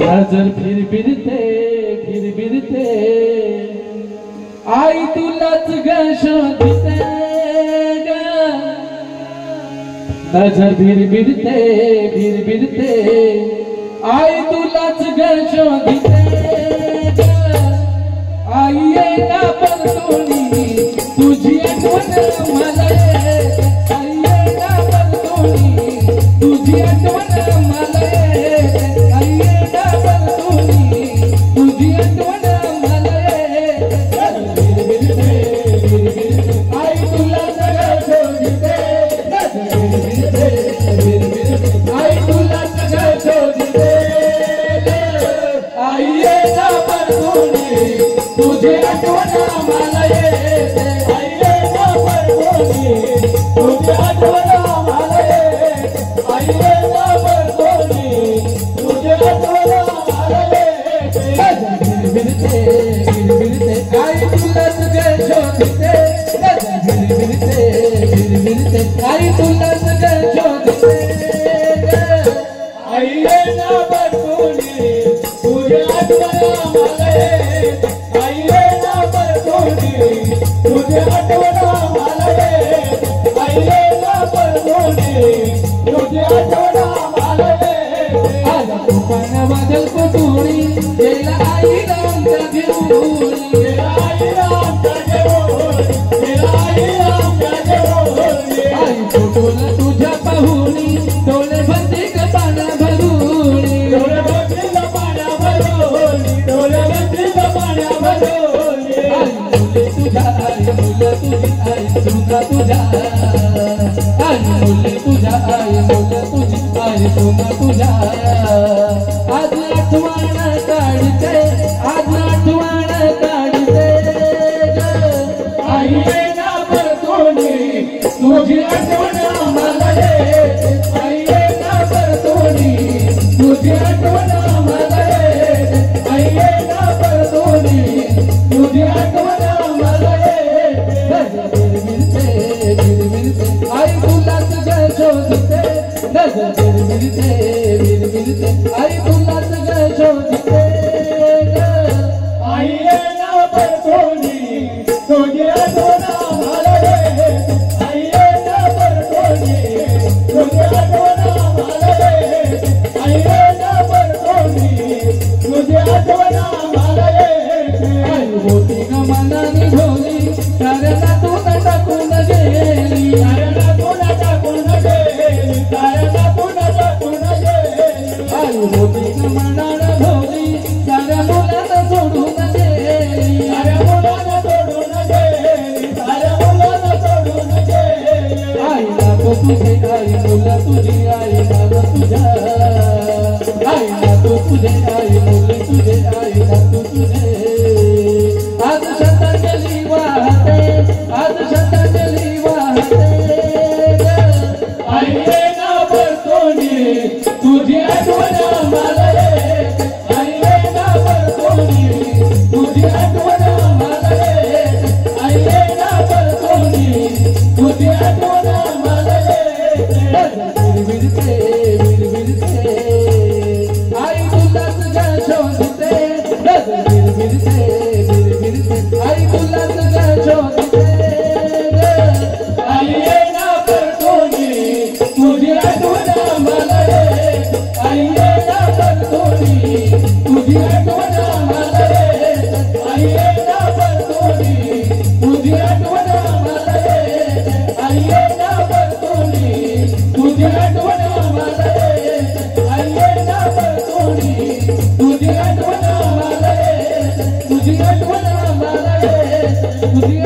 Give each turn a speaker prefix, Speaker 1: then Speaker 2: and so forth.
Speaker 1: नजर फिर फिरते आई तुलाच ग शोधते ग नजर फिर फिरते आई तुलाच ग शोधते ग आई येना परतोनी तुझी आठवण मला आई येना परतोनी तुझी आठवण मला तुझे आठवण मला येते आई येना परतोनी तुझे आठवण मला येते आई येना परतोनी तुझे आठवण मला येते फिरते आई तुलाच ग शोधते फिरते आई तुलाच ग शोधते आई येना परतोनी तुझे आठवण मला येते तुझे आठवण मला येते आई येना परतोनी तुझे आठवण मला येते आज तुफान वादळ कोटुळी गेला आई रामच्या घेऊन गेला आई रामच्या घेऊन गेला आई रामच्या घेऊन आई फोटोला तुझ्या पाहुणी डोळे भरते ग पाण्या भरून डोळे भरते ग पाण्या भरून डोळे भरते ग पाण्या भरून तुझा आई मुलं तुझी आई सुना तुझा आई मुलं तुझा आई मुलं तुझी आई सुना तुझा आज आठवण काढते आज आठवण काढते आई येना परतोनी तुझी आठवण मला येते आई येना परतोनी तुझी आठवण मला येते आई येना परतोनी तुझी आठवण आई तुलाच ग शोधते नजर फिरते आई तुलाच ग शोधते आई येना परतोनी तुझी आठवण मला येते आई येना परतोनी तुझी आठवण मला येते आई येना परतोनी तुझी आठवण मला येते आई होती ग मनाने भोली ताऱ्याला तुला टाकून गेली ताऱ्याला तुला टाकून गेली ताऱ्याला तुला टाकून गेली आई होती ग मनाने भोली साऱ्या मुलांना सोडून गेली साऱ्या मुलांना सोडून गेली साऱ्या मुलांना सोडून गेली आई नातो तुझे आई मुलं तुझी आई नातो तुझ्या आई नातो तुझे आई मुलं तुझे आई नातो तुझे आज श्रद्धांजली वाहते आज श्रद्धांजली वाहते आई येना परतोनी तुझी आठवण मला येते आई येना परतोनी तुझी आठवण मला येते आई येना परतोनी तुझी आठवण मला येते फिरते आई तुलाच ग शोधते फिरते आई तुलाच ग शोधते आई येना परतोनी तुझी आठवण मला येते आई येना परतोनी तुझी आठवण मला येते आई येना परतोनी तुझी आठवण मला येते आई येना परतोनी तुझी आठवण मला येते आई येना परतोनी तुझी आठवण मला येते तुझी आठवण मला येते तुझी